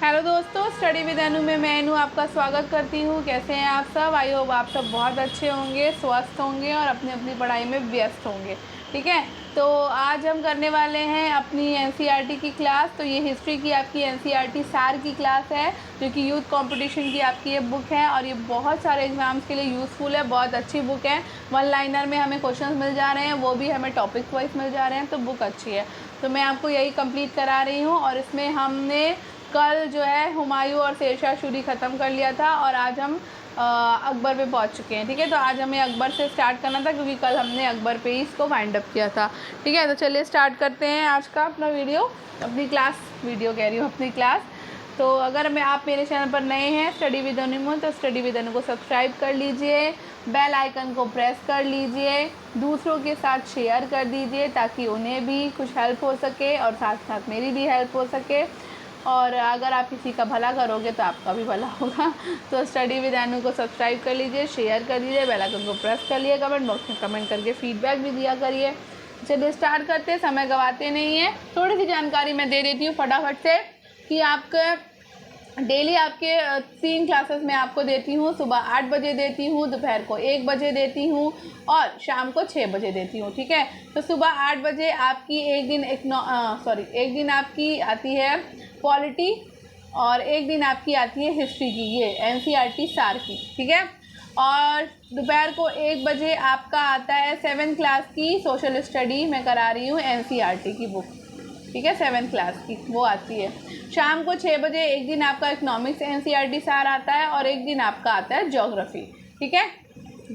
Hello दोस्तों, study with अनु में मैं अनु आपका स्वागत करती हूँ। कैसे हैं आप सब? आई होप आप सब बहुत अच्छे होंगे, स्वस्थ होंगे और अपनी अपनी पढ़ाई में व्यस्त होंगे। ठीक है, तो आज हम करने वाले हैं अपनी एनसीईआरटी की क्लास। तो ये हिस्ट्री की आपकी एनसीईआरटी सार की क्लास है, जो कि यूथ कंपटीशन की आपकी ये बुक है और ये बहुत सारे एग्जाम्स के लिए यूज़फुल है। बहुत अच्छी बुक है। वन लाइनर में हमें क्वेश्चन मिल जा रहे हैं, वो भी हमें टॉपिक वाइज मिल जा रहे हैं, तो बुक अच्छी है। तो मैं आपको यही कंप्लीट करा रही हूँ और इसमें हमने कल जो है हुमायूं और शेरशाह सूरी ख़त्म कर लिया था और आज हम अकबर पे पहुंच चुके हैं। ठीक है, तो आज हमें अकबर से स्टार्ट करना था क्योंकि कल हमने अकबर पे ही इसको वाइंड अप किया था। ठीक है, तो चलिए स्टार्ट करते हैं आज का अपना वीडियो, अपनी क्लास वीडियो कह रही हूँ, अपनी क्लास। तो अगर आप मेरे चैनल पर नए हैं स्टडी विद अनु में, तो स्टडी विद अनु को सब्सक्राइब कर लीजिए, बेल आइकन को प्रेस कर लीजिए, दूसरों के साथ शेयर कर दीजिए ताकि उन्हें भी कुछ हेल्प हो सके और साथ साथ मेरी भी हेल्प हो सके। और अगर आप किसी का भला करोगे तो आपका भी भला होगा। तो स्टडी विद अनु को सब्सक्राइब कर लीजिए, शेयर कर दीजिए, बेल आइकन को प्रेस कर लिए, कमेंट बॉक्स में कमेंट करके फीडबैक भी दिया करिए। चलिए स्टार्ट करते हैं, समय गवाते नहीं हैं। थोड़ी सी जानकारी मैं दे देती हूँ फटाफट से कि आपके डेली आपके 3 क्लासेस मैं आपको देती हूँ। सुबह 8 बजे देती हूँ, दोपहर को 1 बजे देती हूँ और शाम को 6 बजे देती हूँ। ठीक है, तो सुबह 8 बजे आपकी एक दिन आपकी आती है पॉलिटी और एक दिन आपकी आती है हिस्ट्री की, ये एनसीईआरटी सार की। ठीक है, और दोपहर को 1 बजे आपका आता है 7th क्लास की सोशल स्टडी मैं करा रही हूँ, एनसीईआरटी की बुक। ठीक है, 7th क्लास की वो आती है। शाम को 6 बजे एक दिन आपका इकोनॉमिक्स एनसीईआरटी सार आता है और एक दिन आपका आता है ज्योग्राफी। ठीक है,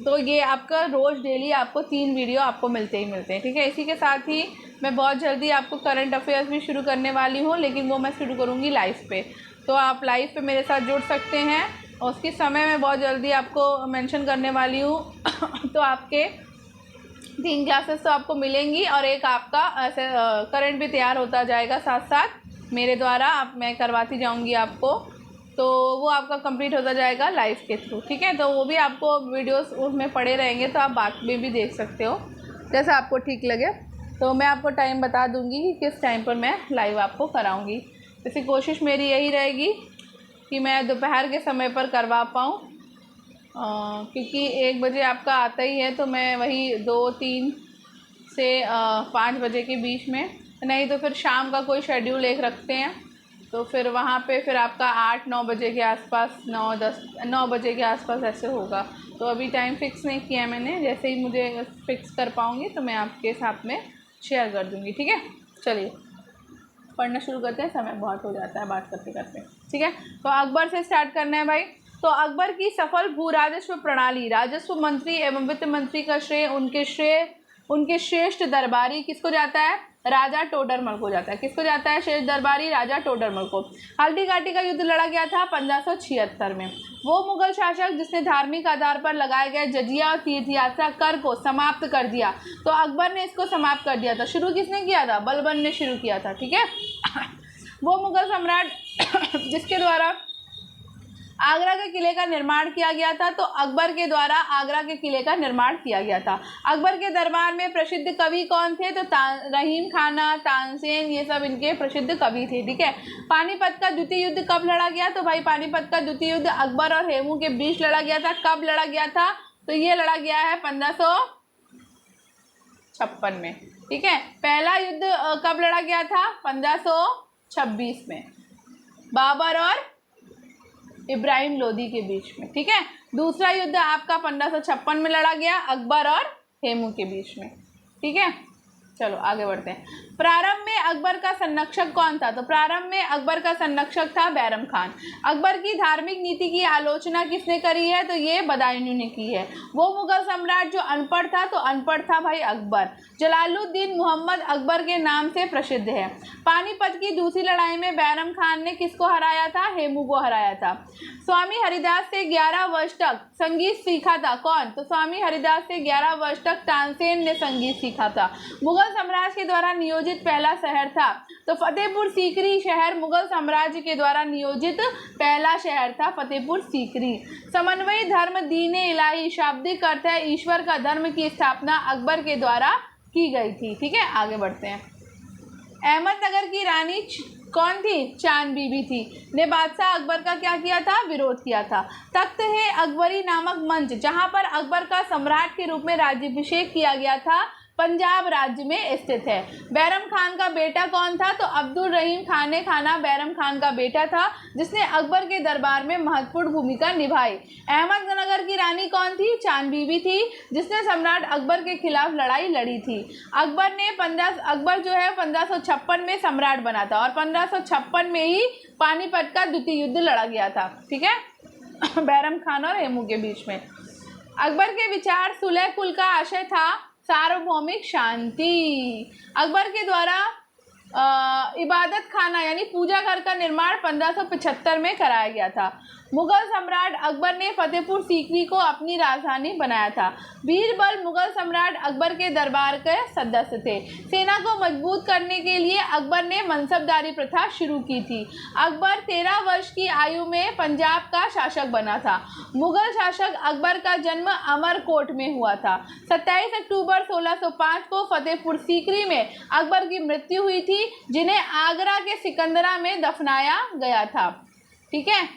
तो ये आपका रोज़ डेली आपको 3 वीडियो आपको मिलते ही मिलते हैं। ठीक है, इसी के साथ ही मैं बहुत जल्दी आपको करंट अफेयर्स भी शुरू करने वाली हूँ, लेकिन वो मैं शुरू करूँगी लाइव पे। तो आप लाइव पे मेरे साथ जुड़ सकते हैं और उसकी समय मैं बहुत जल्दी आपको मेंशन करने वाली हूँ। तो आपके 3 क्लासेस तो आपको मिलेंगी और एक आपका ऐसे करंट भी तैयार होता जाएगा साथ साथ मेरे द्वारा, मैं करवाती जाऊंगी आपको। तो वो आपका कंप्लीट होता जाएगा लाइव के थ्रू। ठीक है, तो वो भी आपको वीडियोस उसमें पड़े रहेंगे, तो आप बाद में भी देख सकते हो जैसा आपको ठीक लगे। तो मैं आपको टाइम बता दूंगी कि किस टाइम पर मैं लाइव आपको कराऊँगी। इसी कोशिश मेरी यही रहेगी कि मैं दोपहर के समय पर करवा पाऊँ, क्योंकि 1 बजे आपका आता ही है, तो मैं वही 2-3 से 5 बजे के बीच में, नहीं तो फिर शाम का कोई शेड्यूल एक रखते हैं, तो फिर वहाँ पे फिर आपका 8-9 बजे के आसपास, 9 बजे के आसपास ऐसे होगा। तो अभी टाइम फिक्स नहीं किया है मैंने, जैसे ही मुझे फिक्स कर पाऊँगी तो मैं आपके साथ में शेयर कर दूँगी। ठीक है, चलिए पढ़ना शुरू करते हैं, समय बहुत हो जाता है बात करते करते। ठीक है, तो अकबर से स्टार्ट करना है भाई। तो अकबर की सफल भू राजस्व प्रणाली, राजस्व मंत्री एवं वित्त मंत्री का श्रेय उनके श्रेष्ठ दरबारी किसको जाता है? राजा टोडरमल को जाता है। किसको जाता है? श्रेष्ठ दरबारी राजा टोडरमल को। हल्दी घाटी का युद्ध लड़ा गया था 1576 में। वो मुगल शासक जिसने धार्मिक आधार पर लगाए गए जजिया और तीर्थ यात्रा कर को समाप्त कर दिया, तो अकबर ने इसको समाप्त कर दिया था। शुरू किसने किया था? बलबन ने शुरू किया था। ठीक है, वो मुगल सम्राट जिसके द्वारा आगरा के किले का निर्माण किया गया था, तो अकबर के द्वारा आगरा के किले का निर्माण किया गया था। अकबर के दरबार में प्रसिद्ध कवि कौन थे? तो रहीम खाना, तानसेन, ये सब इनके प्रसिद्ध कवि थे। ठीक है, पानीपत का द्वितीय युद्ध कब लड़ा गया? तो भाई पानीपत का द्वितीय युद्ध अकबर और हेमू के बीच लड़ा गया था। कब लड़ा गया था? तो ये लड़ा गया है 1556 में। ठीक है, पहला युद्ध कब लड़ा गया था? 1526 में, बाबर और इब्राहिम लोदी के बीच में। ठीक है, दूसरा युद्ध आपका 1556 में लड़ा गया अकबर और हेमू के बीच में। ठीक है, चलो आगे बढ़ते हैं। प्रारंभ में अकबर का संरक्षक कौन था? तो प्रारंभ में अकबर का संरक्षक था बैरम खान। अकबर की धार्मिक नीति की आलोचना किसने करी है? तो ये बदायूं ने की है। वो मुगल सम्राट जो अनपढ़ था, तो अनपढ़ था भाई अकबर। जलालुद्दीन मोहम्मद अकबर के नाम से प्रसिद्ध है। पानीपत की दूसरी लड़ाई में बैरम खान ने किसको हराया था? हेमू को हराया था। स्वामी हरिदास से 11 वर्ष तक संगीत सीखा था कौन? तो स्वामी हरिदास से 11 वर्ष तक तानसेन ने संगीत सीखा था। मुगल साम्राज्य के द्वारा नियोजित पहला शहर था, तो फतेहपुर सीकरी शहर मुगल साम्राज्य के द्वारा नियोजित पहला शहर था, फतेहपुर सीकरी। समन्वयी धर्म दीन-ए इलाही, शाब्दिक अर्थ है ईश्वर का धर्म, की स्थापना अकबर के द्वारा की गई थी। ठीक है, आगे बढ़ते हैं। अहमदनगर की रानी कौन थी? चांद बीबी थी, ने बादशाह अकबर का क्या किया था? विरोध किया था। तख्त है अकबरी नामक मंच जहां पर अकबर का सम्राट के रूप में राज्याभिषेक किया गया था, पंजाब राज्य में स्थित है। बैरम खान का बेटा कौन था? तो अब्दुल रहीम खान खाना बैरम खान का बेटा था, जिसने अकबर के दरबार में महत्वपूर्ण भूमिका निभाई। अहमदनगर की रानी कौन थी? चांद बीबी थी, जिसने सम्राट अकबर के खिलाफ लड़ाई लड़ी थी। अकबर जो है 1556 में सम्राट बना था और 1556 में ही पानीपत का द्वितीय युद्ध लड़ा गया था। ठीक है, बैरम खान और हेमू के बीच में। अकबर के विचार सुलह कुल का आशय था सार्वभौमिक शांति। अकबर के द्वारा इबादत खाना यानी पूजा घर का निर्माण 1575 में कराया गया था। मुगल सम्राट अकबर ने फतेहपुर सीकरी को अपनी राजधानी बनाया था। बीरबल मुगल सम्राट अकबर के दरबार के सदस्य थे। सेना को मजबूत करने के लिए अकबर ने मनसबदारी प्रथा शुरू की थी। अकबर 13 वर्ष की आयु में पंजाब का शासक बना था। मुगल शासक अकबर का जन्म अमरकोट में हुआ था। 27 अक्टूबर 1605 को फतेहपुर सीकरी में अकबर की मृत्यु हुई थी, जिन्हें आगरा के सिकंदरा में दफनाया गया था। ठीक है,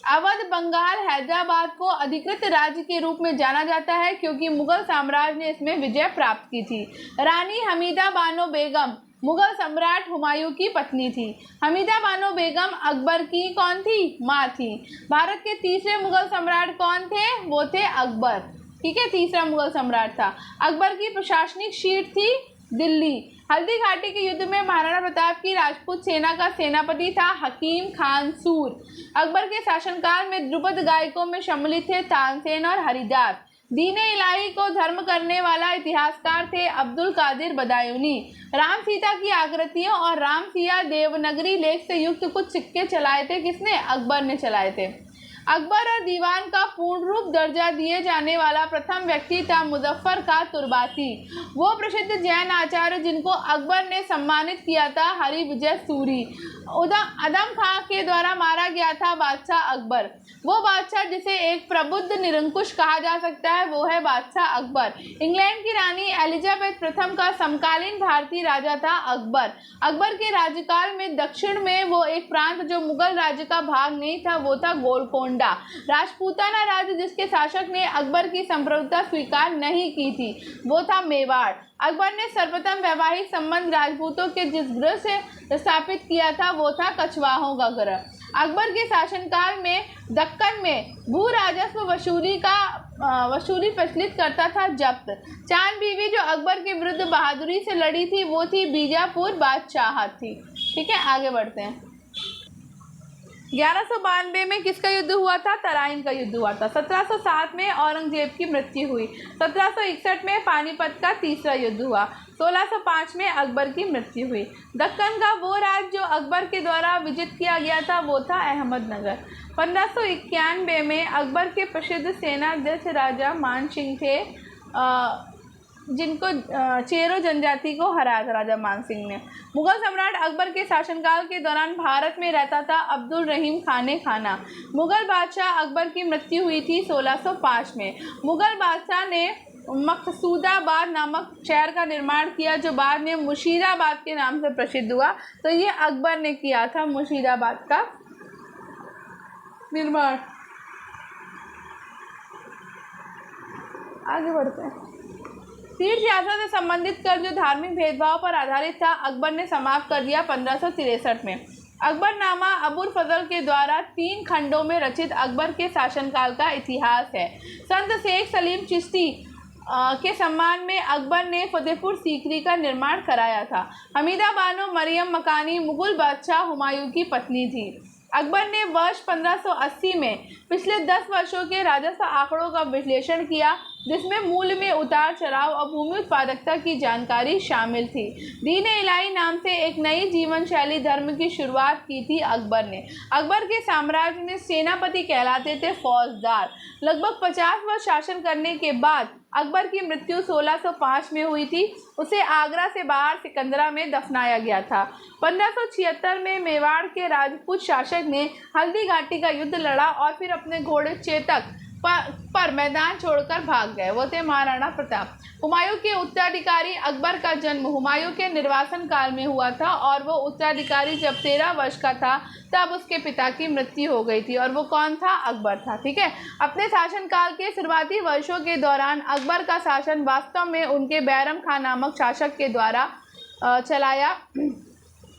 अवध बंगाल हैदराबाद को अधिकृत राज्य के रूप में जाना जाता है क्योंकि मुगल साम्राज्य ने इसमें विजय प्राप्त की थी। रानी हमीदा बानो बेगम मुगल सम्राट हुमायूं की पत्नी थी। हमीदा बानो बेगम अकबर की कौन थी? माँ थी। भारत के तीसरे मुगल सम्राट कौन थे? वो थे अकबर। ठीक है, तीसरा मुगल सम्राट था। अकबर की प्रशासनिक सीट थी दिल्ली। हल्दी घाटी के युद्ध में महाराणा प्रताप की राजपूत सेना का सेनापति था हकीम खान सूर। अकबर के शासनकाल में ध्रुपद गायकों में सम्मिलित थे तानसेन और हरिदास। दीने इलाही को धर्म करने वाला इतिहासकार थे अब्दुल कादिर बदायूनी। राम सीता की आकृतियों और राम सिया देवनागरी लेख से युक्त कुछ सिक्के चलाए थे किसने? अकबर ने चलाए थे। अकबर और दीवान का पूर्ण रूप दर्जा दिए जाने वाला प्रथम व्यक्ति था मुजफ्फर का तुर्बाती, वो प्रसिद्ध जैन आचार्य जिनको अकबर ने सम्मानित किया था हरिविजय सूरी। अदम खां के द्वारा मारा गया था बादशाह अकबर। वो बादशाह जिसे एक प्रबुद्ध निरंकुश कहा जा सकता है वो है बादशाह अकबर। इंग्लैंड की रानी एलिजाबेथ प्रथम का समकालीन भारतीय राजा था अकबर। अकबर के राज्यकाल में दक्षिण में वो एक प्रांत जो मुगल राज्य का भाग नहीं था वो था गोलकोंडा। राजपूताना राज्य जिसके शासक ने अकबर की संप्रभुता स्वीकार नहीं की थी वो था मेवाड़। अकबर ने सर्वप्रथम वैवाहिक संबंध राजपूतों के जिस गृह से स्थापित किया था वो था कछवाहों का गृह। अकबर के शासनकाल में दक्कन में भू राजस्व वसूली प्रचलित करता था जब्त। चांद बीवी जो अकबर के विरुद्ध बहादुरी से लड़ी थी वो थी बीजापुर बादशाहत थी। ठीक है, आगे बढ़ते हैं। 1192 में किसका युद्ध हुआ था? तराइन का युद्ध हुआ था। 1707 में औरंगजेब की मृत्यु हुई। 1761 में पानीपत का तीसरा युद्ध हुआ। 1605 में अकबर की मृत्यु हुई। दक्कन का वो राज्य जो अकबर के द्वारा विजित किया गया था वो था अहमदनगर। 1591 में अकबर के प्रसिद्ध सेनाध्यक्ष राजा मान सिंह थे, जिनको चेरो जनजाति को हराया था राजा मान सिंह ने। मुगल सम्राट अकबर के शासनकाल के दौरान भारत में रहता था अब्दुल रहीम खाना। मुगल बादशाह अकबर की मृत्यु हुई थी 1605 में। मुगल बादशाह ने मकसूदाबाद नामक शहर का निर्माण किया जो बाद में मुर्शिदाबाद के नाम से प्रसिद्ध हुआ। तो ये अकबर ने किया था मुर्शिदाबाद का निर्माण। आगे बढ़ते हैं। तीर्थ यात्रा से संबंधित कर जो धार्मिक भेदभाव पर आधारित था अकबर ने समाप्त कर दिया 1563 में। अकबरनामा अबुल फजल के द्वारा 3 खंडों में रचित अकबर के शासनकाल का इतिहास है। संत शेख सलीम चिश्ती के सम्मान में अकबर ने फतेहपुर सीकरी का निर्माण कराया था। हमीदा बानो मरियम मकानी मुगल बादशाह हुमायूं की पत्नी थी। अकबर ने वर्ष 1580 में पिछले 10 वर्षों के राजस्व आंकड़ों का विश्लेषण किया जिसमें मूल्य में उतार चढ़ाव और भूमि उत्पादकता की जानकारी शामिल थी। दीने इलाही नाम से एक नई जीवन शैली धर्म की शुरुआत की थी अकबर ने। अकबर के साम्राज्य में सेनापति कहलाते थे फौजदार। लगभग 50 वर्ष शासन करने के बाद अकबर की मृत्यु 1605 में हुई थी। उसे आगरा से बाहर सिकंदरा में दफनाया गया था। 1576 में मेवाड़ के राजपूत शासक ने हल्दी घाटी का युद्ध लड़ा और फिर अपने घोड़े चेतक पर मैदान छोड़कर भाग गए। वो थे महाराणा प्रताप। हुमायूं के उत्तराधिकारी अकबर का जन्म हुमायूं के निर्वासन काल में हुआ था और वो उत्तराधिकारी जब 13 वर्ष का था तब उसके पिता की मृत्यु हो गई थी। और वो कौन था? अकबर था। ठीक है। अपने शासनकाल के शुरुआती वर्षों के दौरान अकबर का शासन वास्तव में उनके बैरम खान नामक शासक के द्वारा चलाया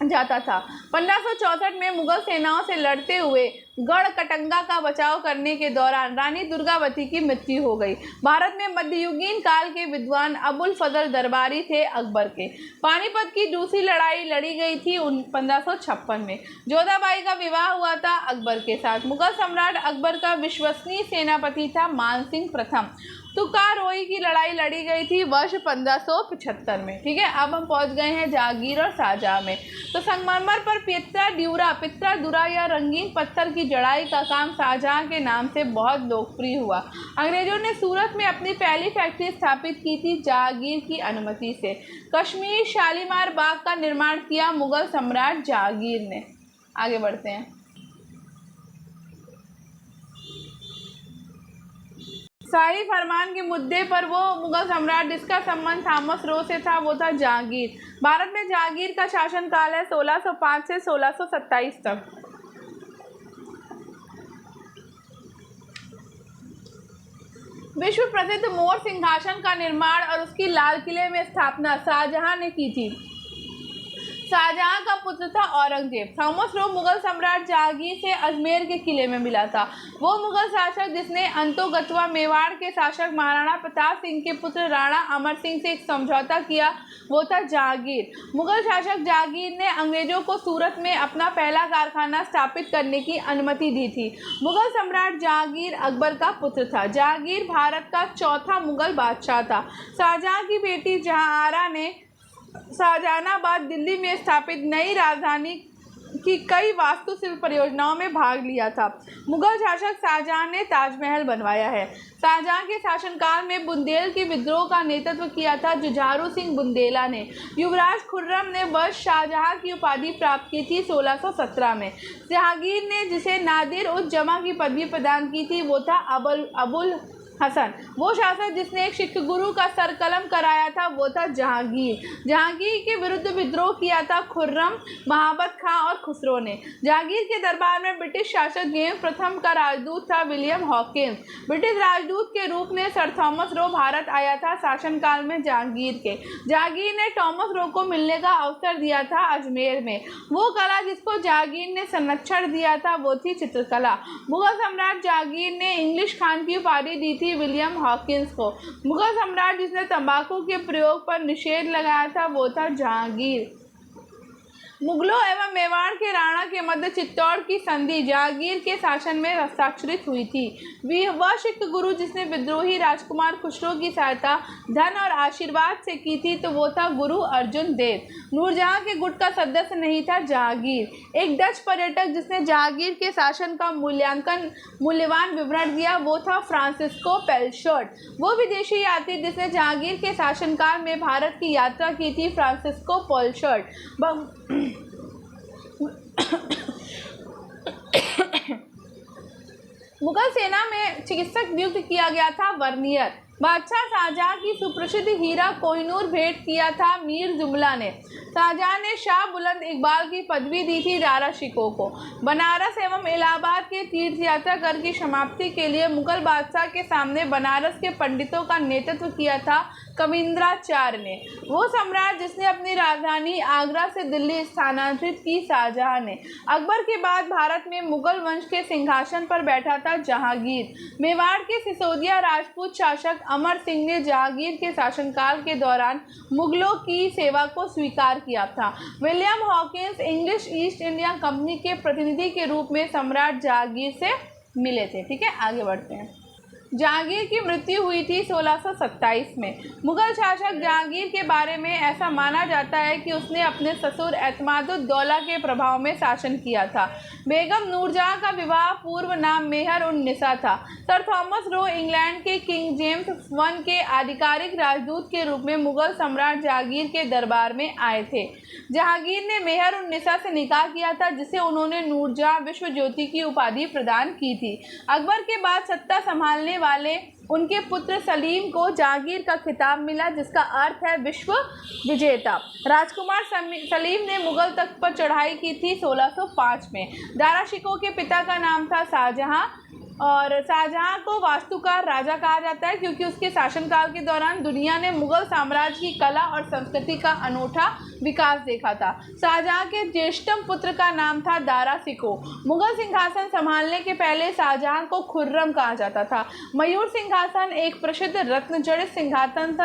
जाता था। 1564 में मुगल सेनाओं से लड़ते हुए गढ़कटंगा का बचाव करने के दौरान रानी दुर्गावती की मृत्यु हो गई। भारत में मध्ययुगीन काल के विद्वान अबुल फजल दरबारी थे अकबर के। पानीपत की दूसरी लड़ाई लड़ी गई थी 1556 में। जोधाबाई का विवाह हुआ था अकबर के साथ। मुगल सम्राट अकबर का विश्वसनीय सेनापति था मानसिंह प्रथम। तुकारोई की लड़ाई लड़ी गई थी वर्ष 1575 में। ठीक है। अब हम पहुंच गए हैं जागीर और शाहजहां में। तो संगमरमर पर पित्रा दुरा या रंगीन पत्थर की जड़ाई का काम शाहजहां के नाम से बहुत लोकप्रिय हुआ। अंग्रेजों ने सूरत में अपनी पहली फैक्ट्री स्थापित की थी जहांगीर की अनुमति से। कश्मीर शालीमार बाग का निर्माण किया मुगल सम्राट जहांगीर ने। आगे बढ़ते हैं। शाही फरमान के मुद्दे पर वो मुगल सम्राट जिसका संबंध थॉमस रो से था वो था जहांगीर। भारत में जहांगीर का शासनकाल है 1605 से 1627 तक। विश्व प्रसिद्ध मोर सिंहासन का निर्माण और उसकी लाल किले में स्थापना शाहजहां ने की थी। शाहजहां का पुत्र था औरंगजेब। थॉमस रो मुगल सम्राट जहांगीर से अजमेर के किले में मिला था। वो मुगल शासक जिसने अंतोगत्वा मेवाड़ के शासक महाराणा प्रताप सिंह के पुत्र राणा अमर सिंह से एक समझौता किया वो था जहांगीर। मुगल शासक जहांगीर ने अंग्रेजों को सूरत में अपना पहला कारखाना स्थापित करने की अनुमति दी थी। मुगल सम्राट जहांगीर अकबर का पुत्र था। जहांगीर भारत का चौथा मुगल बादशाह था। शाहजहां की बेटी जहांआरा ने शाहजहानाबाद दिल्ली में स्थापित नई राजधानी की कई वास्तुशिल्प परियोजनाओं में भाग लिया था। मुगल शासक शाहजहां ने ताजमहल बनवाया है। शाहजहां के शासनकाल में बुंदेल के विद्रोह का नेतृत्व किया था जुझारू सिंह बुंदेला ने। युवराज खुर्रम ने वर्ष शाहजहां की उपाधि प्राप्त की थी 1617 में। जहांगीर ने जिसे नादिर उज जमा की पदवी प्रदान की थी वो था अबुल हसन। वो शासक जिसने एक सिख गुरु का सर कलम कराया था वो था जहांगीर। जहांगीर के विरुद्ध विद्रोह किया था खुर्रम, महाबत खां और खुसरो ने। जहांगीर के दरबार में ब्रिटिश शासक जेम्स प्रथम का राजदूत था विलियम हॉकिंस। ब्रिटिश राजदूत के रूप में सर थॉमस रो भारत आया था शासनकाल में जहांगीर के। जहांगीर ने थॉमस रो को मिलने का अवसर दिया था अजमेर में। वो कला जिसको जहांगीर ने संरक्षण दिया था वो थी चित्रकला। मुगल सम्राट जहांगीर ने इंग्लिश खान की उपाधि दी थी विलियम हॉकिंस को। मुगल सम्राट जिसने तंबाकू के प्रयोग पर निषेध लगाया था वो था जहांगीर। मुगलों एवं मेवाड़ के राणा के मध्य चित्तौड़ की संधि जहांगीर के शासन में हस्ताक्षरित हुई थी। वह सिख गुरु जिसने विद्रोही राजकुमार खुसरो की सहायता धन और आशीर्वाद से की थी तो वो था गुरु अर्जुन देव। नूरजहां के गुट का सदस्य नहीं था जहांगीर। एक डच पर्यटक जिसने जहांगीर के शासन का मूल्यवान विवरण दिया वो था फ्रांसिस्को पेलशर्ट। वो विदेशी यात्री जिसने जहांगीर के शासनकाल में भारत की यात्रा की थी फ्रांसिस्को पेलशर्ट। मुगल सेना में चिकित्सक नियुक्त किया गया था वर्नियर। बादशाह शाहजहां की सुप्रसिद्ध हीरा कोहिनूर भेंट किया था मीर जुमला ने। शाहजहां ने शाह बुलंद इकबाल की पदवी दी थी दारा शिकोह को। बनारस एवं इलाहाबाद के तीर्थ यात्रा कर की समाप्ति के लिए मुगल बादशाह के सामने बनारस के पंडितों का नेतृत्व किया था कविंद्राचार्य ने। वो सम्राट जिसने अपनी राजधानी आगरा से दिल्ली स्थानांतरित की शाहजहां ने। अकबर के बाद भारत में मुगल वंश के सिंहासन पर बैठा था जहांगीर। मेवाड़ के सिसोदिया राजपूत शासक अमर सिंह ने जहांगीर के शासनकाल के दौरान मुगलों की सेवा को स्वीकार किया था। William Hawkins English east India company के प्रतिनिधि के रूप में सम्राट जहांगीर से मिले थे। ठीक है, आगे बढ़ते हैं। जहांगीर की मृत्यु हुई थी 1627 में। मुगल शासक जहांगीर के बारे में ऐसा माना जाता है कि उसने अपने ससुर एतमादुद्दौला के प्रभाव में शासन किया था। बेगम नूरजहां का विवाह पूर्व नाम मेहर उन निसा था। सर थॉमस रो इंग्लैंड के किंग जेम्स I के आधिकारिक राजदूत के रूप में मुगल सम्राट जहांगीर के दरबार में आए थे। जहांगीर ने मेहर उन निसा से निकाह किया था, जिसे उन्होंने नूरजहां विश्व ज्योति की उपाधि प्रदान की थी। अकबर के बाद सत्ता संभालने वाले उनके पुत्र सलीम को जहांगीर का खिताब मिला, जिसका अर्थ है विश्व विजेता। राजकुमार सलीम ने मुगल तख्त पर चढ़ाई की थी 1605 में। दारा शिकोह के पिता का नाम था शाहजहां, और शाहजहां को वास्तुकार राजा कहा जाता है क्योंकि उसके शासनकाल के दौरान दुनिया ने मुगल साम्राज्य की कला और संस्कृति का अनूठा विकास देखा था। शाहजहां के ज्येष्ठतम पुत्र का नाम था दारा शिकोह। मुगल सिंहासन संभालने के पहले शाहजहां को खुर्रम कहा जाता था। मयूर सिंहासन एक प्रसिद्ध रत्न जड़ित सिंहासन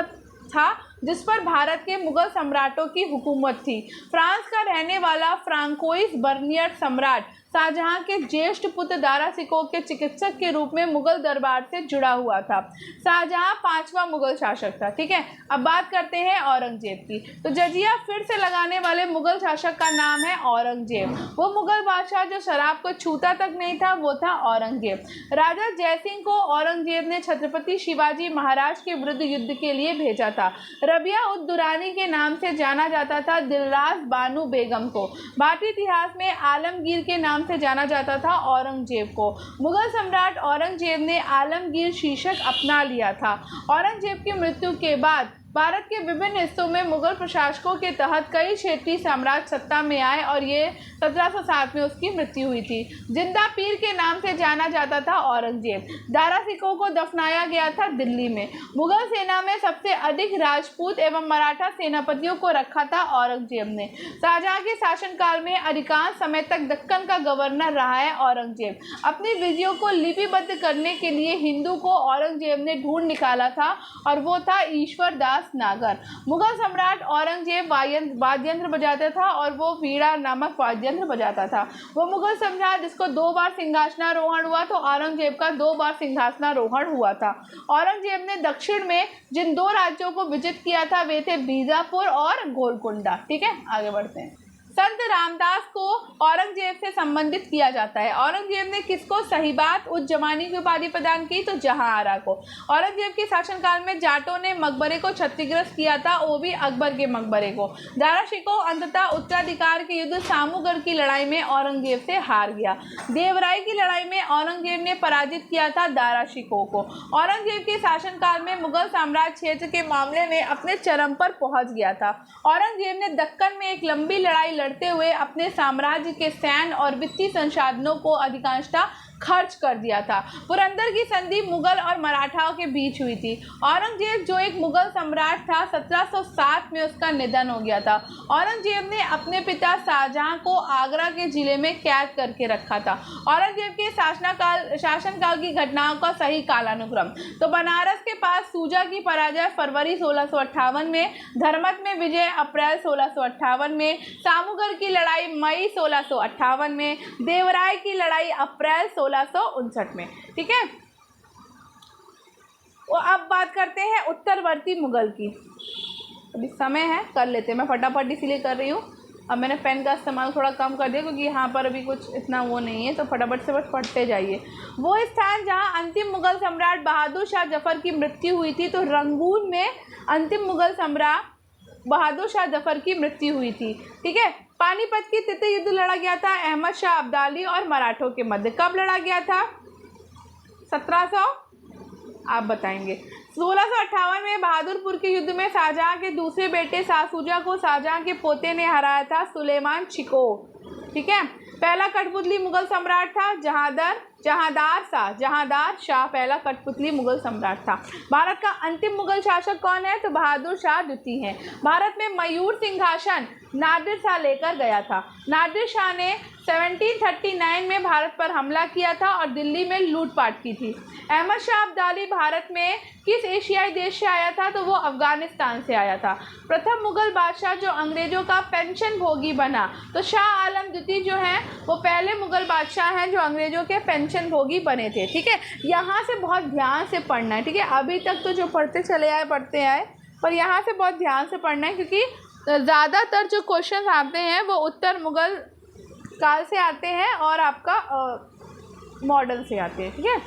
था जिस पर भारत के मुगल सम्राटों की हुकूमत थी। फ्रांस का रहने वाला फ्रांकोइस बर्नियर सम्राट शाहजहां के ज्येष्ठ पुत्र दारा शिकोह के चिकित्सक के रूप में मुगल दरबार से जुड़ा हुआ था। शाहजहां 5वां मुगल शासक था। ठीक है, अब बात करते हैं औरंगजेब की। तो जजिया फिर से लगाने वाले मुगल शासक का नाम है औरंगजेब। वो मुगल बादशाह जो शराब को छूता तक नहीं था, वो था औरंगजेब। राजा जयसिंह को औरंगजेब ने छत्रपति शिवाजी महाराज के विरुद्ध युद्ध के लिए भेजा था। रबिया उद दुरानी के नाम से जाना जाता था दिलरास बानो बेगम को। भारतीय इतिहास में आलमगीर के नाम से जाना जाता था औरंगजेब को। मुगल सम्राट औरंगजेब ने आलमगीर शीर्षक अपना लिया था। औरंगजेब की मृत्यु के बाद भारत के विभिन्न हिस्सों में मुगल प्रशासकों के तहत कई क्षेत्रीय साम्राज्य सत्ता में आए और ये 1707 में उसकी मृत्यु हुई थी। जिंदा पीर के नाम से जाना जाता था औरंगजेब। दारा शिकोह को दफनाया गया था दिल्ली में। मुगल सेना में सबसे अधिक राजपूत एवं मराठा सेनापतियों को रखा था औरंगजेब ने। शाहजहां के शासनकाल में अधिकांश समय तक दक्कन का गवर्नर रहा है औरंगजेब। अपनी विजयों को लिपिबद्ध करने के लिए हिंदू को औरंगजेब ने ढूंढ निकाला था और वो था ईश्वर दास नागर। मुगल सम्राट औरंगजेब वाद्ययंत्र बजाता था और वो वीणा नामक वाद्ययंत्र बजाता था। वो मुगल सम्राट जिसको 2 बार सिंहासनारोहण हुआ, तो औरंगजेब का 2 बार सिंहासनारोहण हुआ था। औरंगजेब ने दक्षिण में जिन 2 राज्यों को विजित किया था वे थे बीजापुर और गोलकुंडा। ठीक है, आगे बढ़ते हैं। संत रामदास को औरंगजेब से संबंधित किया जाता है। औरंगजेब ने किसको सहीबात उज जमानी की उपाधि प्रदान की? तो जहांआरा को। औरंगजेब के शासनकाल में जाटों ने मकबरे को क्षतिग्रस्त किया था, वो भी अकबर के मकबरे को। दारा शिकोह अंततः उत्तराधिकार के युद्ध सामूगढ़ की लड़ाई में औरंगजेब से हार गया। देवराई की लड़ाई में औरंगजेब ने पराजित किया था दारा शिकोह को। औरंगजेब के शासनकाल में मुगल साम्राज्य क्षेत्र के मामले में अपने चरम पर पहुंच गया था। औरंगजेब ने दक्कन में एक लंबी लड़ाई लड़ते हुए अपने साम्राज्य के सैन्य और वित्तीय संसाधनों को अधिकांशतः खर्च कर दिया था। पुरंदर की संधि मुगल और मराठाओं के बीच हुई थी। औरंगजेब जो एक मुगल सम्राट था, 1707 में उसका निधन हो गया था। औरंगजेब ने अपने पिता शाहजहां को आगरा के जिले में कैद करके रखा था। औरंगजेब के शासनकाल की घटनाओं का सही कालानुक्रम। तो बनारस के पास सूजा की पराजय फरवरी 1658 में, धर्मत में विजय अप्रैल 1658 में, सामूगढ़ की लड़ाई मई 1658 में, देवराय की लड़ाई अप्रैल 1659 में। ठीक है, वो अब बात करते हैं उत्तरवर्ती मुगल की। अभी समय है, कर लेते हैं। मैं फटाफट इसीलिए कर रही हूँ। अब मैंने पेन का इस्तेमाल थोड़ा कम कर दिया क्योंकि यहाँ पर अभी कुछ इतना वो नहीं है, तो फटाफट से बस पढ़ते जाइए। वो स्थान जहाँ अंतिम मुगल सम्राट बहादुर शाह जफर की मृत्यु हुई थी, तो रंगून में अंतिम मुगल सम्राट बहादुर शाह जफर की मृत्यु हुई थी। ठीक है, पानीपत की तृतीय युद्ध लड़ा गया था अहमद शाह अब्दाली और मराठों के मध्य। कब लड़ा गया था? 1700 आप बताएंगे। 1658 में बहादुरपुर के युद्ध में शाहजहां के दूसरे बेटे शाहशुजा को शाहजहां के पोते ने हराया था, सुलेमान शिकोह। ठीक है, पहला कठपुतली मुगल सम्राट था जहांदार शाह पहला कठपुतली मुगल सम्राट था। भारत का अंतिम मुगल शासक कौन है? तो बहादुर शाह द्वितीय हैं। भारत में मयूर सिंहासन नादिर शाह लेकर गया था। नादिर शाह ने 1739 में भारत पर हमला किया था और दिल्ली में लूटपाट की थी। अहमद शाह अब्दाली भारत में किस एशियाई देश से आया था? तो वो अफ़गानिस्तान से आया था। प्रथम मुगल बादशाह जो अंग्रेज़ों का पेंशन भोगी बना, तो शाह आलम द्वितीय जो हैं वो पहले मुगल बादशाह हैं जो अंग्रेज़ों के पेंशन भोगी बने थे। ठीक है, यहाँ से बहुत ध्यान से पढ़ना है। ठीक है, अभी तक तो जो पढ़ते चले आए पढ़ते आए, पर यहाँ से बहुत ध्यान से पढ़ना है क्योंकि ज़्यादातर जो क्वेश्चन आते हैं वो उत्तर मुगल काल से आते हैं और आपका मॉडर्न से आते हैं। ठीक है,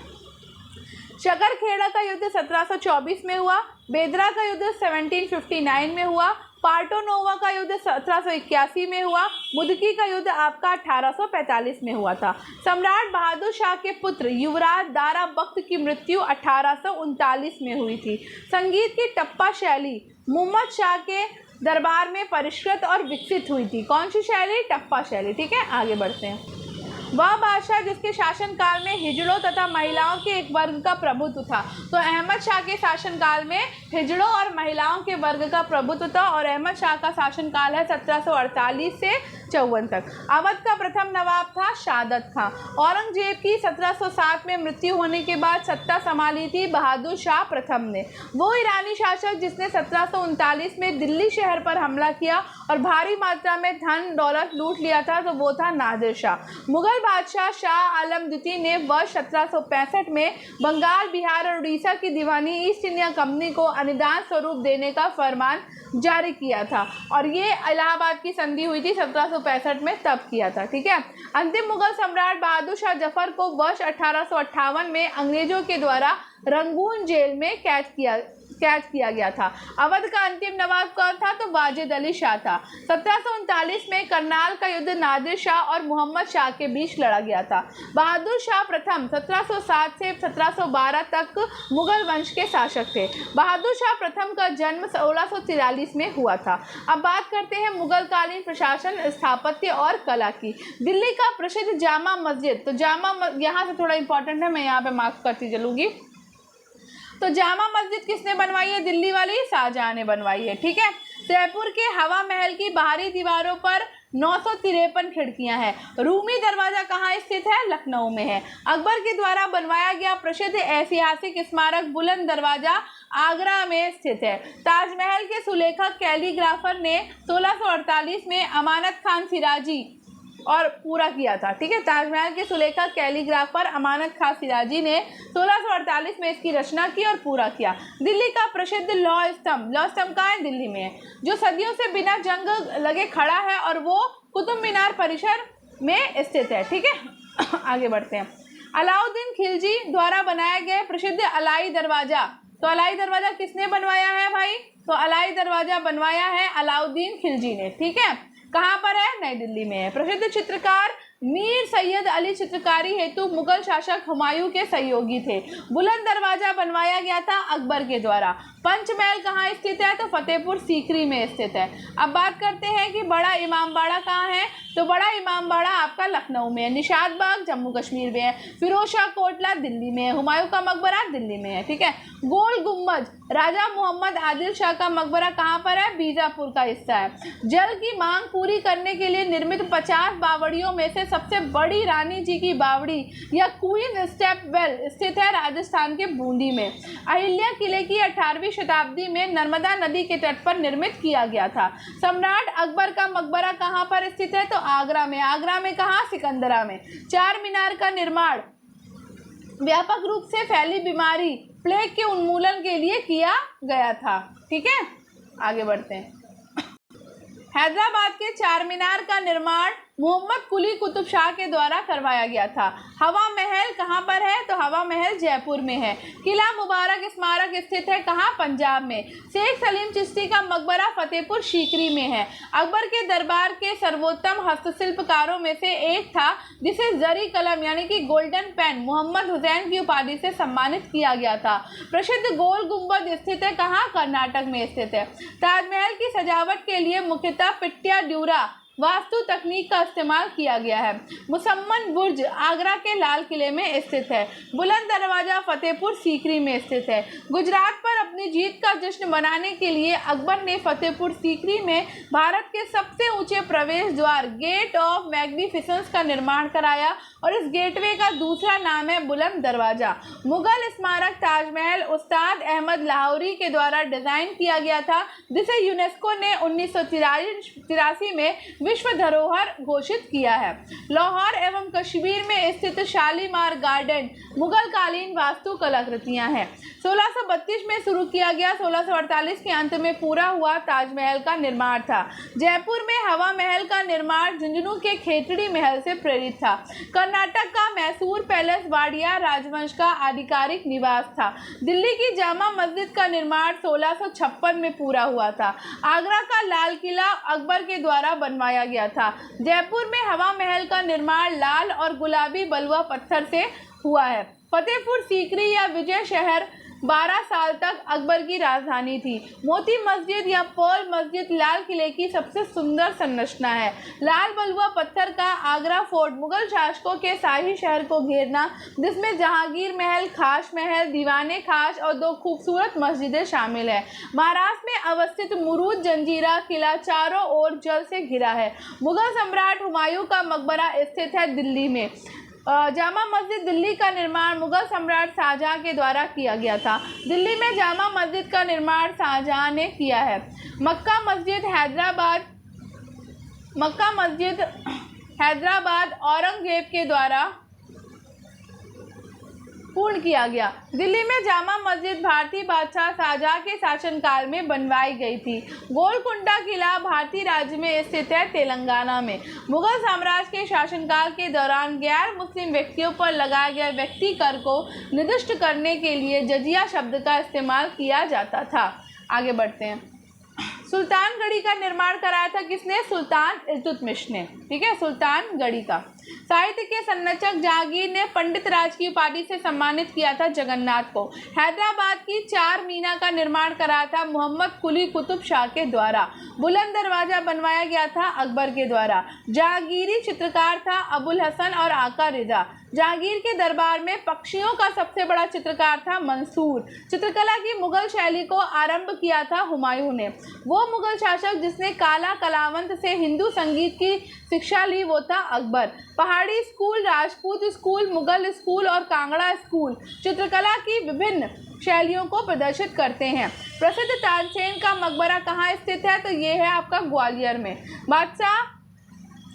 शकरखेड़ा का युद्ध 1724 में हुआ, बेदरा का युद्ध 1759 में हुआ, पार्टोनोवा का युद्ध 1781 में हुआ, मुदकी का युद्ध आपका 1845 में हुआ था। सम्राट बहादुर शाह के पुत्र युवराज दारा बख्त की मृत्यु 1839 में हुई थी। संगीत की टप्पा शैली मुहम्मद शाह के दरबार में परिष्कृत और विकसित हुई थी। कौन सी शैली? टप्पा शैली। ठीक है, आगे बढ़ते हैं। वह बादशाह जिसके शासनकाल में हिजड़ों तथा महिलाओं के एक वर्ग का प्रभुत्व था, तो अहमद शाह के शासनकाल में हिजड़ों और महिलाओं के वर्ग का प्रभुत्व था और अहमद शाह का शासनकाल है 1748 से 54 तक। अवध का प्रथम नवाब था शादत खां। औरंगजेब की 1707 में मृत्यु होने के बाद सत्ता संभाली थी बहादुर शाह प्रथम ने। वो ईरानी शासक जिसने 1739 में दिल्ली शहर पर हमला किया और भारी मात्रा में धन दौलत लूट लिया था, तो वो था नादिर शाह। मुगल बादशाह शाह आलम द्वितीय ने वर्ष 1765 में बंगाल, बिहार और उड़ीसा की दीवानी ईस्ट इंडिया कंपनी को अनुदान स्वरूप देने का फरमान जारी किया था और ये इलाहाबाद की संधि हुई थी 1765 में, तब किया था। ठीक है, अंतिम मुगल सम्राट बहादुर शाह जफर को वर्ष 1858 में अंग्रेजों के द्वारा रंगून जेल में कैद किया गया था। अवध का अंतिम नवाब कौन था? तो वाजिद अली शाह था। 1739 में करनाल का युद्ध नादिर शाह और मोहम्मद शाह के बीच लड़ा गया था। बहादुर शाह प्रथम 1707 से 1712 तक मुगल वंश के शासक थे। बहादुर शाह प्रथम का जन्म 1643 में हुआ था। अब बात करते हैं मुगल कालीन प्रशासन, स्थापत्य और कला की। दिल्ली का प्रसिद्ध जामा मस्जिद, तो जामा यहाँ से थोड़ा इंपॉर्टेंट है, मैं यहाँ पे मार्क करती चलूँगी। तो जामा मस्जिद किसने बनवाई है? दिल्ली वाली शाहजहां ने बनवाई है। ठीक है, जयपुर के हवा महल की बाहरी दीवारों पर 953 खिड़कियां हैं। रूमी दरवाजा कहाँ स्थित है? लखनऊ में है। अकबर के द्वारा बनवाया गया प्रसिद्ध ऐतिहासिक स्मारक बुलंद दरवाजा आगरा में स्थित है। ताजमहल के सुलेखक कैलीग्राफर ने 1648 में अमानत खान सिराजी और पूरा किया था। ठीक है, ताजमहल के सुलेखक कैलीग्राफर अमानत खान सिराजी ने 1648 में इसकी रचना की और पूरा किया। दिल्ली का प्रसिद्ध लौह स्तंभ कहाँ है? दिल्ली में है, जो सदियों से बिना जंग लगे खड़ा है और वो कुतुब मीनार परिसर में स्थित है। ठीक है, आगे बढ़ते हैं। अलाउद्दीन खिलजी द्वारा बनाया गया प्रसिद्ध अलाई दरवाजा, तो अलाई दरवाजा किसने बनवाया है भाई? तो अलाई दरवाजा बनवाया है अलाउद्दीन खिलजी ने। ठीक है, कहाँ पर है? नई दिल्ली में है। प्रसिद्ध चित्रकार मीर सैयद अली चित्रकारी हेतु मुगल शासक हुमायूं के सहयोगी थे। बुलंद दरवाजा बनवाया गया था अकबर के द्वारा। पंचमहल कहाँ स्थित है? तो फतेहपुर सीकरी में स्थित है। अब बात करते हैं कि बड़ा इमामबाड़ा कहाँ है? तो बड़ा इमामबाड़ा आपका लखनऊ में है। निशात बाग जम्मू कश्मीर में है। फिरोज शाह कोटला दिल्ली में है। हुमायूं का मकबरा दिल्ली में है। ठीक है, गोल गुम्बद राजा मोहम्मद आदिल शाह का मकबरा कहाँ पर है? बीजापुर का हिस्सा है। जल की मांग पूरी करने के लिए निर्मित 50 बावड़ियों में से सबसे बड़ी रानी जी की बावड़ी या क्वीन स्टेप वेल स्थित है राजस्थान के बूंदी में। अहिल्या किले की 18वीं शताब्दी में नर्मदा नदी के तट पर निर्मित किया गया था। सम्राट अकबर का मकबरा कहाँ पर स्थित है? तो आगरा में। आगरा में कहाँ? सिकंदरा में। चार मीनार का निर्माण व्यापक रूप से फैली बीमारी प्लेग के उन्मूलन के लिए किया गया था। ठीक है, आगे बढ़ते हैं। हैदराबाद के चार मीनार का निर्माण मोहम्मद कुली कुतुब शाह के द्वारा करवाया गया था। हवा महल कहाँ पर है? तो हवा महल जयपुर में है। किला मुबारक स्मारक स्थित है कहाँ? पंजाब में। शेख सलीम चिश्ती का मकबरा फतेहपुर सीकरी में है। अकबर के दरबार के सर्वोत्तम हस्तशिल्पकारों में से एक था जिसे जरी कलम यानी कि गोल्डन पेन मोहम्मद हुसैन की उपाधि से सम्मानित किया गया था। प्रसिद्ध गोल गुम्बद स्थित है कहाँ? कर्नाटक में स्थित है। ताजमहल की सजावट के लिए मुख्यतः पिट्टिया ड्यूरा वास्तु तकनीक का इस्तेमाल किया गया है। मुसम्मन बुर्ज आगरा के लाल किले में स्थित है। बुलंद दरवाजा फतेहपुर सीकरी में स्थित है। गुजरात पर अपनी जीत का जश्न मनाने के लिए अकबर ने फतेहपुर सीकरी में भारत के सबसे ऊंचे प्रवेश द्वार गेट ऑफ मैग्निफिसेंस का निर्माण कराया और इस गेटवे का दूसरा नाम है बुलंद दरवाजा। मुगल स्मारक ताजमहल उस्ताद अहमद लाहौरी के द्वारा डिजाइन किया गया था, जिसे यूनेस्को ने 1983 में विश्व धरोहर घोषित किया है। लाहौर एवं कश्मीर में स्थित शालीमार गार्डन मुगल कालीन वास्तु कलाकृतियां हैं। 1632 में शुरू किया गया, 1648 के अंत में पूरा हुआ ताजमहल का निर्माण था। जयपुर में हवा महल का निर्माण झुंझुनू के खेतड़ी महल से प्रेरित था। कर्नाटक का मैसूर पैलेस वाडिया राजवंश का आधिकारिक निवास था। दिल्ली की जामा मस्जिद का निर्माण 1656 में पूरा हुआ था। आगरा का लाल किला अकबर के द्वारा बनवाया गया था। जयपुर में हवा महल का निर्माण लाल और गुलाबी बलुआ पत्थर से हुआ है। फतेहपुर सीकरी या विजय शहर 12 साल तक अकबर की राजधानी थी। मोती मस्जिद या पर्ल मस्जिद लाल किले की सबसे सुंदर संरचना है। लाल बलुआ पत्थर का आगरा फोर्ट मुगल शासकों के शाही शहर को घेरना, जिसमें जहांगीर महल, खास महल, दीवाने खास और 2 खूबसूरत मस्जिदें शामिल है। महाराष्ट्र में अवस्थित मुरूद जंजीरा किला चारों ओर जल से घिरा है। मुगल सम्राट हुमायूं का मकबरा स्थित है दिल्ली में। जामा मस्जिद दिल्ली का निर्माण मुगल सम्राट शाहजहां के द्वारा किया गया था। दिल्ली में जामा मस्जिद का निर्माण शाहजहां ने किया है। मक्का मस्जिद हैदराबाद औरंगजेब के द्वारा पूर्ण किया गया। दिल्ली में जामा मस्जिद भारतीय बादशाह शाहजहां के शासनकाल में बनवाई गई थी। गोलकुंडा किला भारतीय राज्य में स्थित है, तेलंगाना में। मुगल साम्राज्य के शासनकाल के दौरान गैर मुस्लिम व्यक्तियों पर लगाए गए व्यक्ति कर को निर्दिष्ट करने के लिए जजिया शब्द का इस्तेमाल किया जाता था। आगे बढ़ते हैं। सुल्तानगढ़ी का निर्माण कराया था किसने? सुल्तान इल्तुतमिश ने। ठीक है, सुल्तानगढ़ी का। साहित्य के संरचक जहांगीर ने पंडित राज की उपाधि से सम्मानित किया था जगन्नाथ को। हैदराबाद की 4 मीना का निर्माण कराया था मोहम्मद कुली कुतुब शाह के द्वारा। बुलंद दरवाजा बनवाया गया था अकबर के द्वारा। जहांगीरी चित्रकार था अबुल हसन और आका रिजा। जहांगीर के दरबार में पक्षियों का सबसे बड़ा चित्रकार था मंसूर। चित्रकला की मुगल शैली को आरंभ किया था हुमायूं ने। वो मुगल शासक जिसने काला कलावंत से हिंदू संगीत की शिक्षा ली वो था अकबर। पहाड़ी school, Rajput school, Mughal school और कांगड़ा स्कूल चित्रकला की विभिन्न शैलियों को प्रदर्शित करते हैं। प्रसिद्ध तानसेन का मकबरा कहाँ स्थित है? तो ये है आपका ग्वालियर में।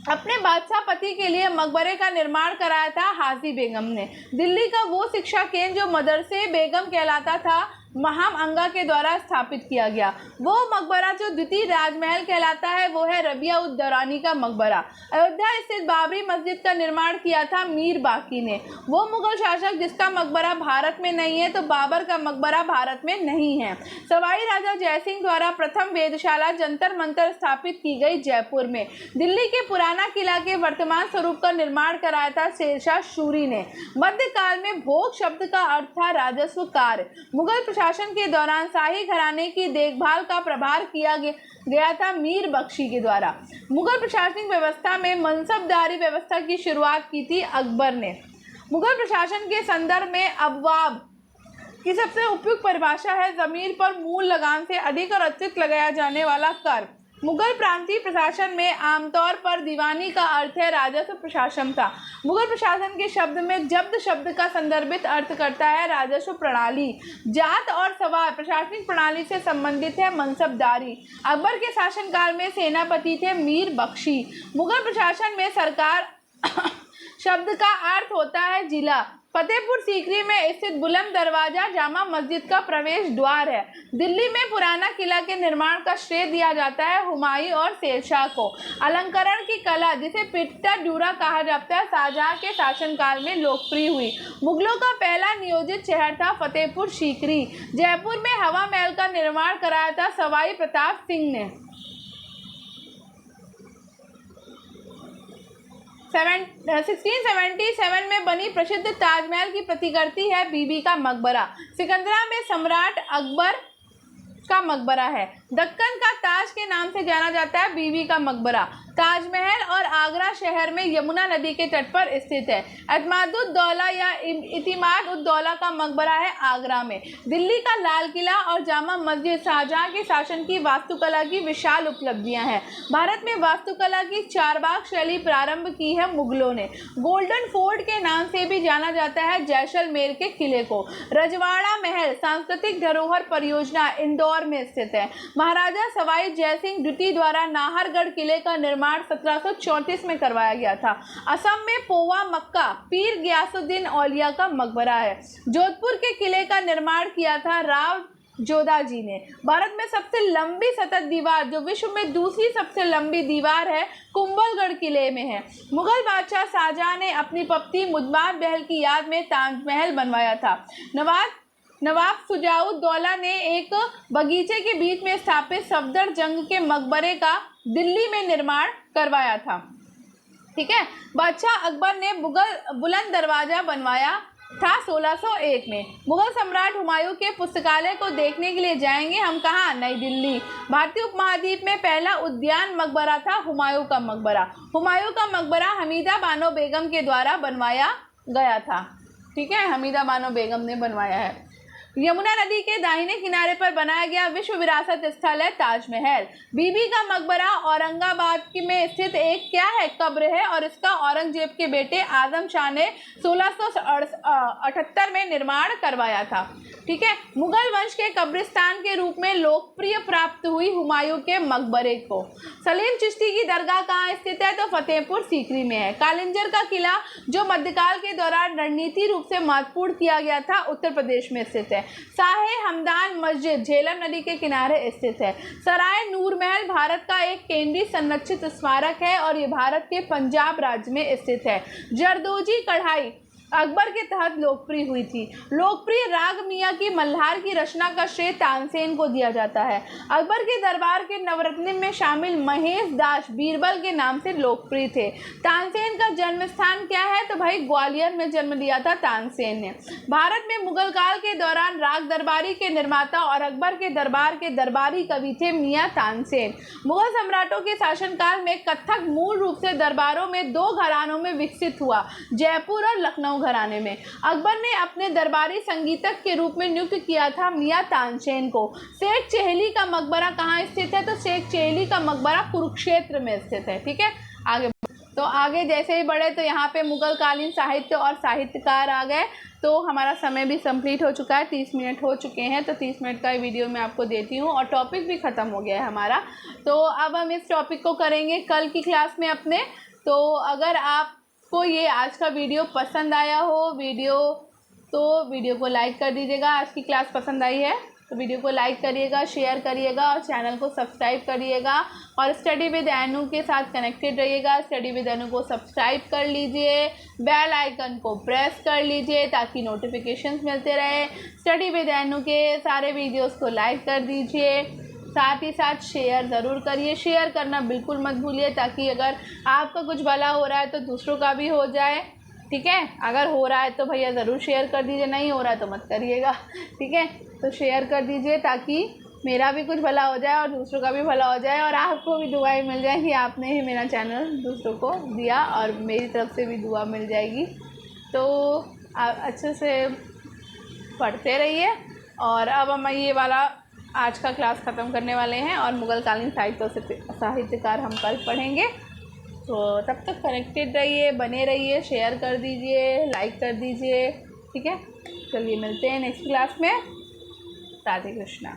अपने बादशाह पति के लिए मकबरे का निर्माण कराया था हाजी बेगम ने। दिल्ली का वो शिक्षा केंद्र जो मदरसे बेगम कहलाता था महाम अंगा के द्वारा स्थापित किया गया। वो मकबरा जो द्वितीय राजमहल कहलाता है वो है रबिया उद दौरानी का मकबरा। अयोध्या स्थित बाबरी मस्जिद का निर्माण किया था मीर बाकी ने। वो मुगल शासक जिसका मकबरा भारत में नहीं है, तो बाबर का मकबरा भारत में नहीं है। सवाई राजा जयसिंह द्वारा प्रथम वेधशाला जंतर मंतर स्थापित की गई जयपुर में। दिल्ली के पुराना किला के वर्तमान स्वरूप का निर्माण कराया था शेरशाह सूरी ने। मध्यकाल में भोग शब्द का अर्थ था राजस्व कार्य। मुगल शासन के दौरान शाही घराने की देखभाल का प्रभार किया गया था मीर बख्शी के द्वारा। मुगल प्रशासनिक व्यवस्था में मनसबदारी व्यवस्था की शुरुआत की थी अकबर ने। मुगल प्रशासन के संदर्भ में अबवाब की सबसे उपयुक्त परिभाषा है जमीन पर मूल लगान से अधिक और अतिरिक्त लगाया जाने वाला कर। मुगल प्रांतीय प्रशासन में आमतौर पर दीवानी का अर्थ है राजस्व प्रशासन था। मुगल प्रशासन के शब्द में जब्त शब्द का संदर्भित अर्थ करता है राजस्व प्रणाली। जात और सवार प्रशासनिक प्रणाली से संबंधित है मनसबदारी। अकबर के शासनकाल में सेनापति थे मीर बख्शी। मुगल प्रशासन में सरकार शब्द का अर्थ होता है जिला। फतेहपुर सीकरी में स्थित बुलंद दरवाजा जामा मस्जिद का प्रवेश द्वार है। दिल्ली में पुराना किला के निर्माण का श्रेय दिया जाता है हुमायूं और शेरशाह को। अलंकरण की कला जिसे पिट्टाडूरा कहा जाता है शाहजहां के शासनकाल में लोकप्रिय हुई। मुगलों का पहला नियोजित शहर था फतेहपुर सीकरी। जयपुर में हवा महल का निर्माण कराया था सवाई प्रताप सिंह ने। 1677 में बनी प्रसिद्ध ताजमहल की प्रतिकृति है बीबी का मकबरा। सिकंदरा में सम्राट अकबर का मकबरा है। दक्कन का ताज के नाम से जाना जाता है बीबी का मकबरा। ताजमहल और आगरा शहर में यमुना नदी के तट पर स्थित है। एतमादुद्दौला या इतिमाद-उद-दौला का मकबरा है आगरा में। दिल्ली का लाल किला और जामा मस्जिद शाहजहां के शासन की वास्तुकला की विशाल उपलब्धियां हैं। भारत में वास्तुकला की चारबाग शैली प्रारंभ की है मुगलों ने। गोल्डन फोर्ट के नाम से भी जाना जाता है जैसलमेर के किले को। रजवाड़ा महल सांस्कृतिक धरोहर परियोजना इंदौर में स्थित है। महाराजा सवाई जयसिंह द्वितीय द्वारा नाहरगढ़ किले का निर्माण 1734 में करवाया गया था। असम में पोवा मक्का पीर गयासुद्दीन औलिया का मकबरा है। जोधपुर के किले का निर्माण किया था राव जोधा जी ने। भारत में सबसे लंबी सतत दीवार जो विश्व में दूसरी सबसे लंबी दीवार है कुंभलगढ़ किले में है। मुगल बादशाह शाहजहां ने अपनी पत्नी मुदमान महल की याद में ताजमहल बनवाया था। नवाब शुजाउद्दौला ने एक बगीचे के बीच में स्थापित सफदरजंग के मकबरे का दिल्ली में निर्माण करवाया था। ठीक है, बादशाह अकबर ने बुलंद दरवाजा बनवाया था 1601 में। मुगल सम्राट हुमायूं के पुस्तकालय को देखने के लिए जाएंगे हम कहाँ? नई दिल्ली। भारतीय उपमहाद्वीप में पहला उद्यान मकबरा था हुमायूं का मकबरा। हुमायूं का मकबरा हमीदा बानो बेगम के द्वारा बनवाया गया था। ठीक है, हमीदा बानो बेगम ने बनवाया है। यमुना नदी के दाहिने किनारे पर बनाया गया विश्व विरासत स्थल है ताजमहल। बीबी का मकबरा औरंगाबाद में स्थित एक क्या है? कब्र है और इसका औरंगजेब के बेटे आजम शाह ने 1678 में निर्माण करवाया था। ठीक है, मुगल वंश के कब्रिस्तान के रूप में लोकप्रिय प्राप्त हुई हुमायूं के मकबरे को। सलीम चिश्ती की दरगाह कहाँ स्थित है? तो फतेहपुर सीकरी में है। कालिंजर का किला जो मध्यकाल के दौरान रणनीति रूप से महत्वपूर्ण किया गया था उत्तर प्रदेश में स्थित है। साहे हमदान मस्जिद झेलम नदी के किनारे स्थित है। सराय नूर महल भारत का एक केंद्रीय संरक्षित स्मारक है और ये भारत के पंजाब राज्य में स्थित है। जरदोजी कढ़ाई अकबर के तहत लोकप्रिय हुई थी। लोकप्रिय राग मियाँ की मल्हार की रचना का श्रेय तानसेन को दिया जाता है। अकबर के दरबार के नवरत्न में शामिल महेश दास बीरबल के नाम से लोकप्रिय थे। तानसेन का जन्म स्थान क्या है? तो भाई ग्वालियर में जन्म लिया था तानसेन ने। भारत में मुगल काल के दौरान राग दरबारी के निर्माता और अकबर के दरबार के दरबारी कवि थे मियाँ तानसेन। मुगल सम्राटों के शासनकाल में कत्थक मूल रूप से दरबारों में दो घरानों में विकसित हुआ, जयपुर और लखनऊ घराने में। अकबर ने अपने दरबारी संगीतक के रूप में नियुक्त किया था मियाँ तानसेन को। शेख चेहली का मकबरा कहाँ स्थित है? तो शेख चेहली का मकबरा कुरुक्षेत्र में स्थित है। ठीक है, आगे जैसे ही बढ़े तो यहाँ पे मुगल कालीन साहित्य और साहित्यकार आ गए। तो हमारा समय भी कंप्लीट हो चुका है, 30 मिनट हो चुके हैं। तो 30 मिनट का वीडियो मैं आपको देती हूँ और टॉपिक भी ख़त्म हो गया है हमारा। तो अब हम इस टॉपिक को करेंगे कल की क्लास में अपने। तो अगर आपको ये आज का वीडियो पसंद आया हो तो वीडियो को लाइक कर दीजिएगा। आज की क्लास पसंद आई है तो वीडियो को लाइक करिएगा, शेयर करिएगा और चैनल को सब्सक्राइब करिएगा और स्टडी विद एनू के साथ कनेक्टेड रहिएगा। स्टडी विद एनू को सब्सक्राइब कर लीजिए, बेल आइकन को प्रेस कर लीजिए ताकि नोटिफिकेशंस मिलते रहे। स्टडी विद एनू के सारे वीडियोस को लाइक कर दीजिए, साथ ही साथ शेयर ज़रूर करिए। शेयर करना बिल्कुल मत भूलिए ताकि अगर आपका कुछ भला हो रहा है तो दूसरों का भी हो जाए। ठीक है, अगर हो रहा है तो भैया ज़रूर शेयर कर दीजिए, नहीं हो रहा है तो मत करिएगा। ठीक है, तो शेयर कर दीजिए ताकि मेरा भी कुछ भला हो जाए और दूसरों का भी भला हो जाए और आपको भी दुआएं मिल जाए कि आपने ही मेरा चैनल दूसरों को दिया और मेरी तरफ से भी दुआ मिल जाएगी। तो आप अच्छे से पढ़ते रहिए। और अब हम ये वाला आज का क्लास ख़त्म करने वाले हैं और मुगल कालीन साहित्यकार हम कल पढ़ेंगे। तो तब तक कनेक्टेड रहिए, बने रहिए, शेयर कर दीजिए, लाइक कर दीजिए। ठीक है, चलिए मिलते हैं नेक्स्ट क्लास में। राधे कृष्णा।